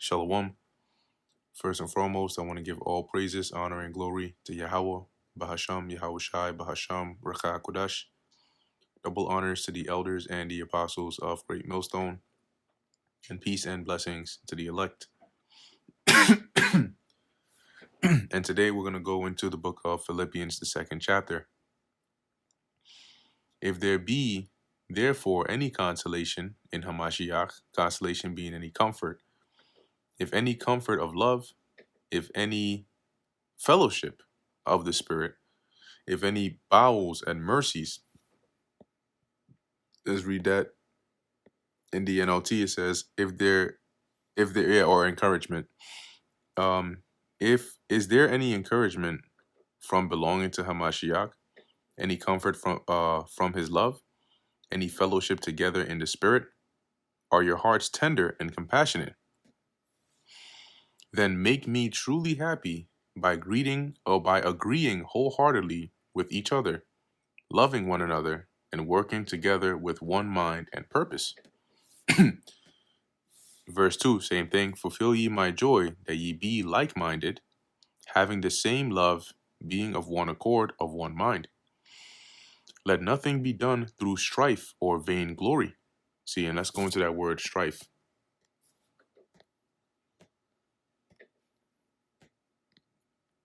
Shalom. First and foremost, I want to give all praises, honor, and glory to Yahweh, Bahasham, Yahushai, Bahasham, Raka Kodash. Double honors to the elders and the apostles of Great Millstone, and peace and blessings to the elect. And today we're going to go into the book of Philippians, the second chapter. If there be, therefore, any consolation in Hamashiach, consolation being any comfort, if any comfort of love, if any fellowship of the Spirit, if any bowels and mercies. Let's read that in the NLT. It says, if there, yeah, or encouragement. If is there any encouragement from belonging to Hamashiach, any comfort from his love, any fellowship together in the Spirit? Are your hearts tender and compassionate? Then make me truly happy by agreeing wholeheartedly with each other, loving one another, and working together with one mind and purpose. Verse 2, same thing. Fulfill ye my joy, that ye be like-minded, having the same love, being of one accord, of one mind. Let nothing be done through strife or vain glory. See, and let's go into that word strife.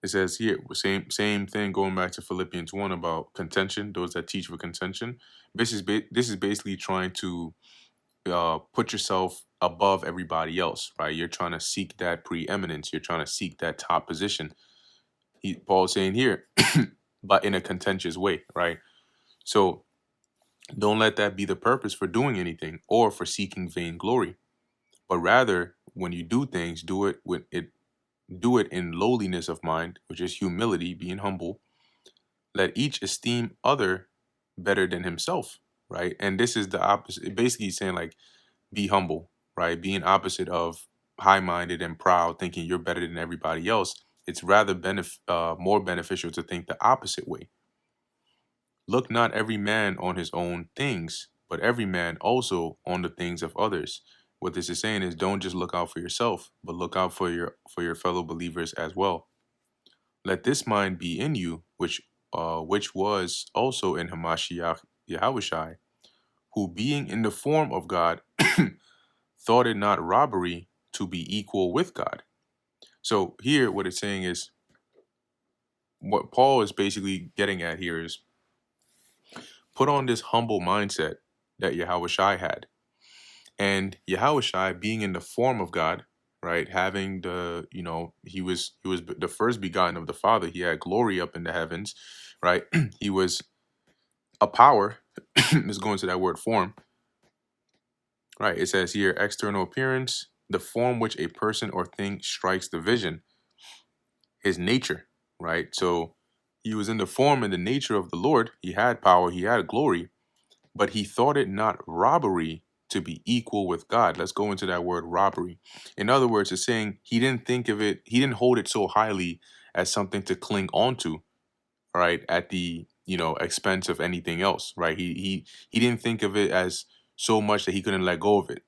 It says here, same thing, going back to Philippians 1 about contention, those that teach for contention. This is basically trying to put yourself above everybody else, right? You're trying to seek that preeminence. You're trying to seek that top position. Paul's saying here, but in a contentious way, right? So don't let that be the purpose for doing anything or for seeking vain glory, but rather when you do things, do it in lowliness of mind, which is humility, being humble. Let each esteem other better than himself, right? And this is the opposite. Basically saying like, be humble, right? Being opposite of high-minded and proud, thinking you're better than everybody else. It's rather more beneficial to think the opposite way. Look not every man on his own things, but every man also on the things of others. What this is saying is, don't just look out for yourself, but look out for your fellow believers as well. Let this mind be in you, which was also in Hamashiach Yahushai, who being in the form of God, thought it not robbery to be equal with God. So here, what it's saying is, what Paul is basically getting at here is, put on this humble mindset that Yahushai had. And Yahushai, being in the form of God, right, having he was the first begotten of the Father. He had glory up in the heavens, right? He was a power. Let's go into that word form. Right, it says here, external appearance, the form which a person or thing strikes the vision, his nature, right? So he was in the form and the nature of the Lord. He had power, he had glory, but he thought it not robbery to be equal with God. Let's go into that word robbery. In other words, it's saying he didn't hold it so highly as something to cling onto, right, at the expense of anything else, right? He didn't think of it as so much that he couldn't let go of it.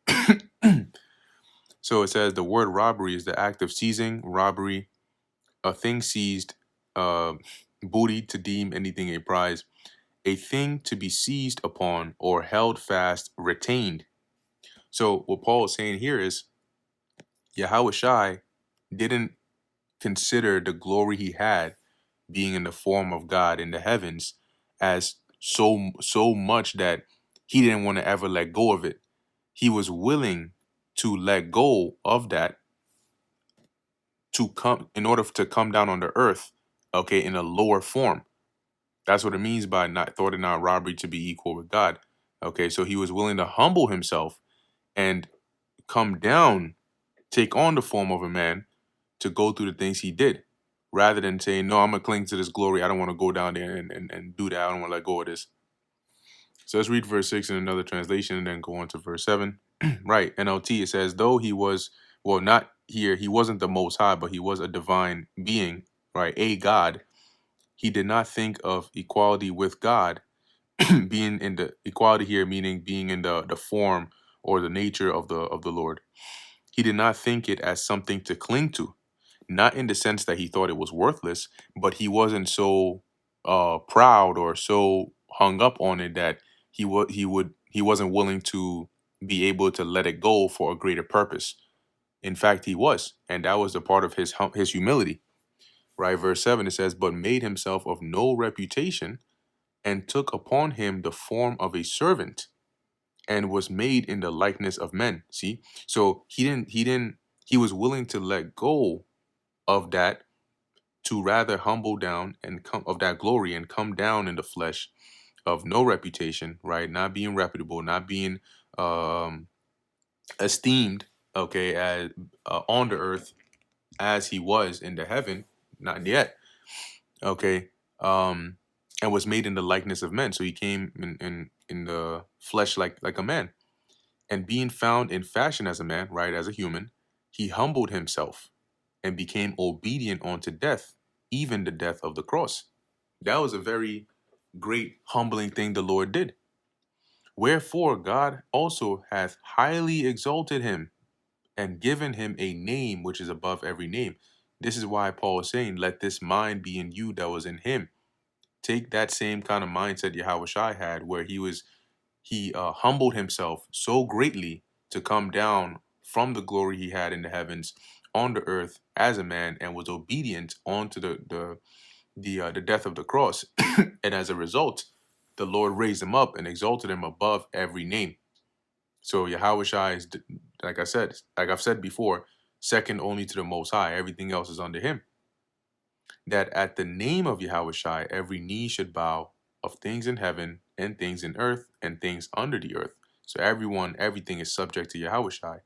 So it says the word robbery is the act of seizing, robbery, a thing seized, booty, to deem anything a prize, a thing to be seized upon or held fast, retained. So what Paul is saying here is, Yahushai didn't consider the glory he had being in the form of God in the heavens as so much that he didn't want to ever let go of it. He was willing to let go of that in order to come down on the earth, okay, in a lower form. That's what it means by not thought it not robbery to be equal with God. Okay, so he was willing to humble himself and come down, take on the form of a man to go through the things he did, rather than saying, no, I'm going to cling to this glory. I don't want to go down there and do that. I don't want to let go of this. So let's read verse 6 in another translation and then go on to verse 7. Right, NLT, it says, though he was, well, not here, he wasn't the Most High, but he was a divine being, right, a God. He did not think of equality with God, being in the equality here, meaning being in the form or the nature of the Lord. He did not think it as something to cling to, not in the sense that he thought it was worthless, but he wasn't so proud or so hung up on it that he wasn't willing to be able to let it go for a greater purpose. In fact, he was, and that was a part of his humility. Right, verse 7, it says, "But made himself of no reputation, and took upon him the form of a servant, and was made in the likeness of men." See, so he was willing to let go of that, to rather humble down and come of that glory and come down in the flesh, of no reputation, right? Not being reputable, not being um esteemed, okay, as on the earth as he was in the heaven, not yet, okay, um, and was made in the likeness of men. So he came in the flesh like a man, and being found in fashion as a man, right, as a human, he humbled himself and became obedient unto death, even the death of the cross. That was a very great humbling thing the Lord did. Wherefore God also hath highly exalted him and given him a name which is above every name. This is why Paul is saying, "Let this mind be in you that was in him." Take that same kind of mindset Yahushua had, where he humbled himself so greatly to come down from the glory he had in the heavens on the earth as a man, and was obedient onto the death of the cross. And as a result, the Lord raised him up and exalted him above every name. So Yahushua is, like I've said before, second only to the Most High. Everything else is under him. That at the name of Yahushua, every knee should bow, of things in heaven and things in earth and things under the earth. So everything is subject to Yahushua.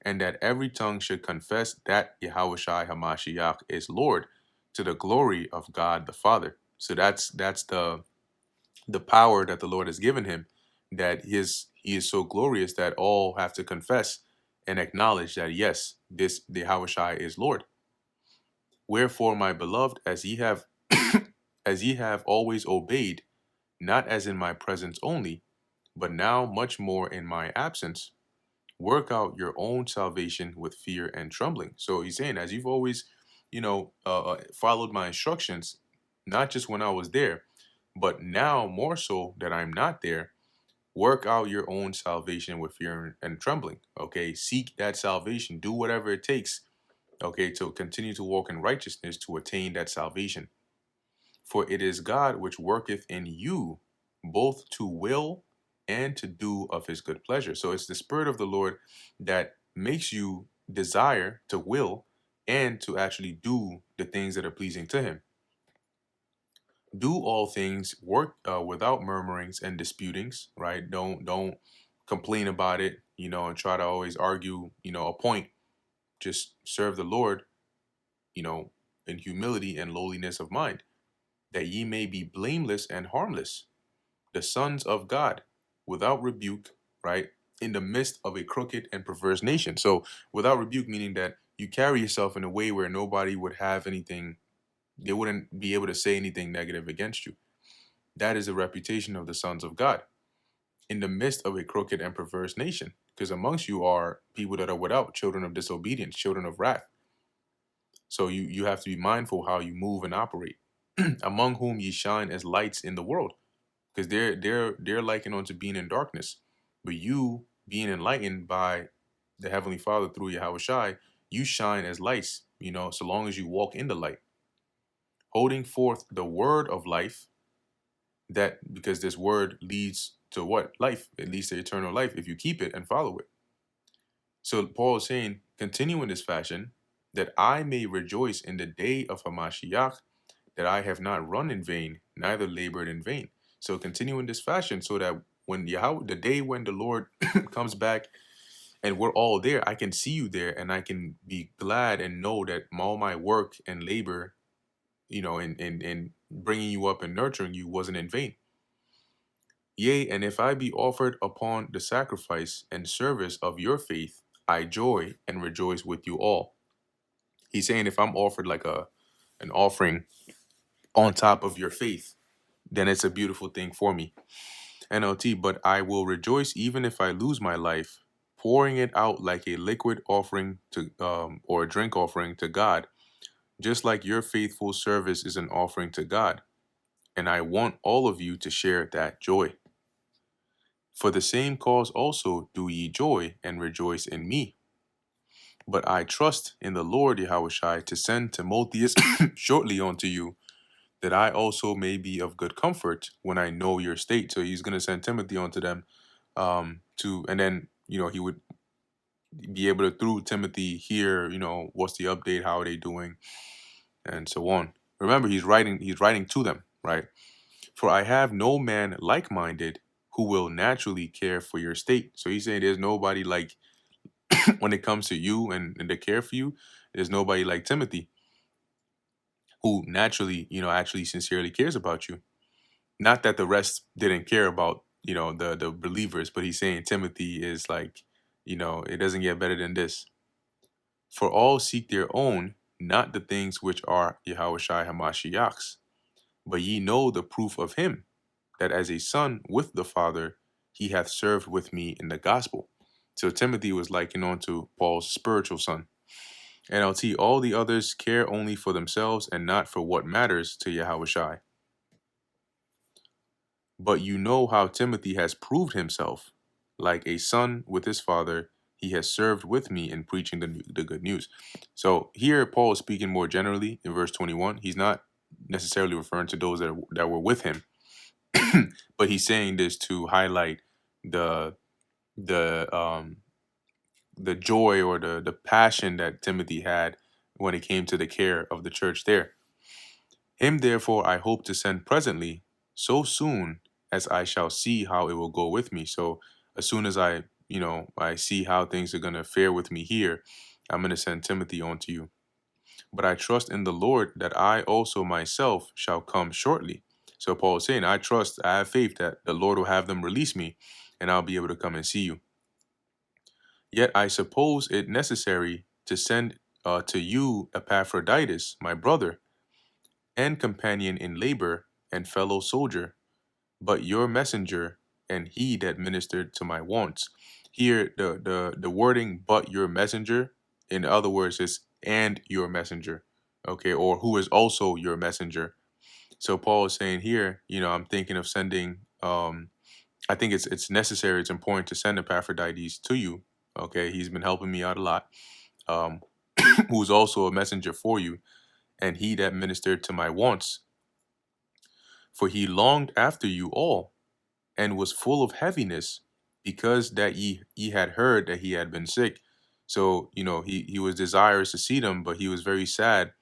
And that every tongue should confess that Yahushua Hamashiach is Lord, to the glory of God the Father. So that's the power that the Lord has given him, that he is so glorious that all have to confess and acknowledge that yes, this the Yahushua is Lord. Wherefore, my beloved, as ye have as ye have always obeyed, not as in my presence only, but now much more in my absence, work out your own salvation with fear and trembling. So he's saying, as you've always, followed my instructions, not just when I was there, but now more so that I'm not there, work out your own salvation with fear and trembling. Okay, seek that salvation, do whatever it takes, okay, to continue to walk in righteousness to attain that salvation. For it is God which worketh in you both to will and to do of his good pleasure. So it's the Spirit of the Lord that makes you desire to will and to actually do the things that are pleasing to him. Do all things, work without murmurings and disputings, right? Don't complain about it, and try to always argue, a point. Just serve the Lord, you know, in humility and lowliness of mind, that ye may be blameless and harmless, the sons of God, without rebuke, right? In the midst of a crooked and perverse nation. So without rebuke, meaning that you carry yourself in a way where nobody would have anything, they wouldn't be able to say anything negative against you. That is the reputation of the sons of God in the midst of a crooked and perverse nation. Because amongst you are people that are without, children of disobedience, children of wrath. So you have to be mindful how you move and operate. Among whom ye shine as lights in the world, because they're likened unto being in darkness, but you being enlightened by the Heavenly Father through Yahweh Shai, you shine as lights. So long as you walk in the light, holding forth the word of life. That because this word leads to what? Life. It leads to eternal life if you keep it and follow it. So Paul is saying, continue in this fashion, that I may rejoice in the day of Hamashiach, that I have not run in vain, neither labored in vain. So continue in this fashion, so that when the day when the Lord comes back and we're all there, I can see you there, and I can be glad and know that all my work and labor, in bringing you up and nurturing you wasn't in vain. Yea, and if I be offered upon the sacrifice and service of your faith, I joy and rejoice with you all. He's saying if I'm offered like an offering on top of your faith, then it's a beautiful thing for me. NLT, but I will rejoice even if I lose my life, pouring it out like a liquid offering to or a drink offering to God, just like your faithful service is an offering to God. And I want all of you to share that joy. For the same cause also do ye joy and rejoice in me. But I trust in the Lord Yahushua to send Timotheus shortly unto you, that I also may be of good comfort when I know your state. So he's going to send Timothy onto them, and then, he would be able to, through Timothy, hear, what's the update, how are they doing, and so on. Remember, he's writing to them, right? For I have no man like-minded who will naturally care for your state. So he's saying there's nobody like, when it comes to you and to care for you, there's nobody like Timothy who naturally, actually sincerely cares about you. Not that the rest didn't care about, the believers, but he's saying Timothy is like, it doesn't get better than this. For all seek their own, not the things which are Yahushua Hamashiach's, but ye know the proof of him, that as a son with the Father, he hath served with me in the gospel. So Timothy was likened unto Paul's spiritual son. NLT, all the others care only for themselves and not for what matters to Yahushua. But you know how Timothy has proved himself. Like a son with his father, he has served with me in preaching the good news. So here Paul is speaking more generally in verse 21. He's not necessarily referring to those that were with him, but he's saying this to highlight the the um the joy or the passion that Timothy had when it came to the care of the church there. Him therefore I hope to send presently, so soon as I shall see how it will go with me. So as soon as I see how things are gonna fare with me here, I'm gonna send Timothy on to you. But I trust in the Lord that I also myself shall come shortly. So Paul is saying, I have faith that the Lord will have them release me, and I'll be able to come and see you. Yet I suppose it necessary to send to you Epaphroditus, my brother, and companion in labor, and fellow soldier, but your messenger, and he that ministered to my wants. Here, the wording "but your messenger," in other words, is "and your messenger," okay, or who is also your messenger. So Paul is saying here, I'm thinking of sending. I think it's necessary, it's important to send Epaphroditus to you. Okay, he's been helping me out a lot. Um, who's also a messenger for you, and he that ministered to my wants. For he longed after you all, and was full of heaviness, because that ye had heard that he had been sick. So he was desirous to see them, but he was very sad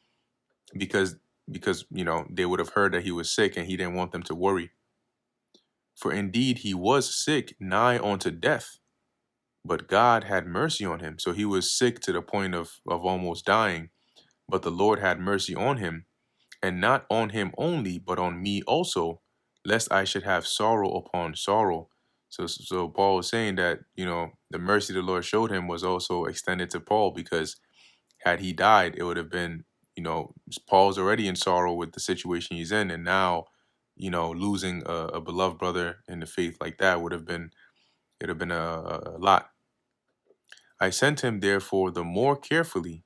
because they would have heard that he was sick, and he didn't want them to worry. For indeed he was sick nigh unto death, but God had mercy on him. So he was sick to the point of almost dying, but the Lord had mercy on him, and not on him only, but on me also, lest I should have sorrow upon sorrow. So Paul was saying that, the mercy the Lord showed him was also extended to Paul, because had he died, it would have been, Paul's already in sorrow with the situation he's in, and now, losing a beloved brother in the faith like that it'd have been a lot. I sent him therefore the more carefully,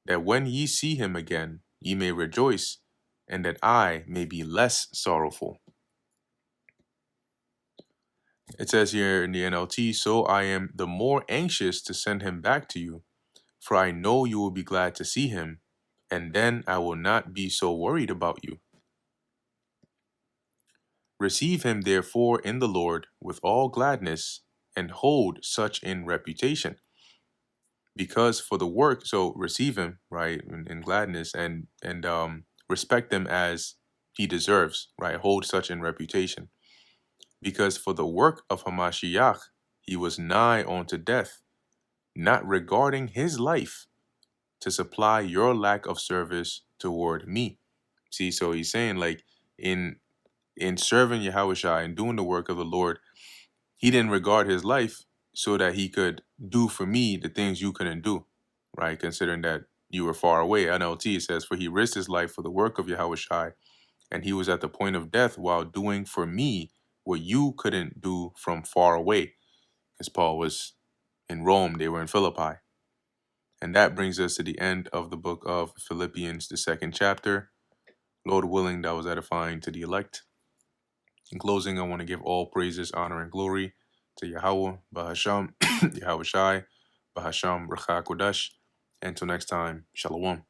that when ye see him again, ye may rejoice, and that I may be less sorrowful. It says here in the NLT, so I am the more anxious to send him back to you, for I know you will be glad to see him, and then I will not be so worried about you. Receive him therefore in the Lord with all gladness, and hold such in reputation. Because for the work, so receive him, right, in gladness, and respect him as he deserves, right? Hold such in reputation. Because for the work of Hamashiach, he was nigh unto death, not regarding his life, to supply your lack of service toward me. See, so he's saying, like, in serving Yahushua and doing the work of the Lord, he didn't regard his life so that he could do for me the things you couldn't do, right? Considering that you were far away. NLT says, for he risked his life for the work of Yahushua, and he was at the point of death while doing for me what you couldn't do from far away. Because Paul was in Rome, they were in Philippi. And that brings us to the end of the book of Philippians, the second chapter. Lord willing, that was edifying to the elect. In closing, I want to give all praises, honor, and glory to Yahweh, Bahasham, Yahweh Shai, Bahasham, Racha Kodash. Until next time, Shalom.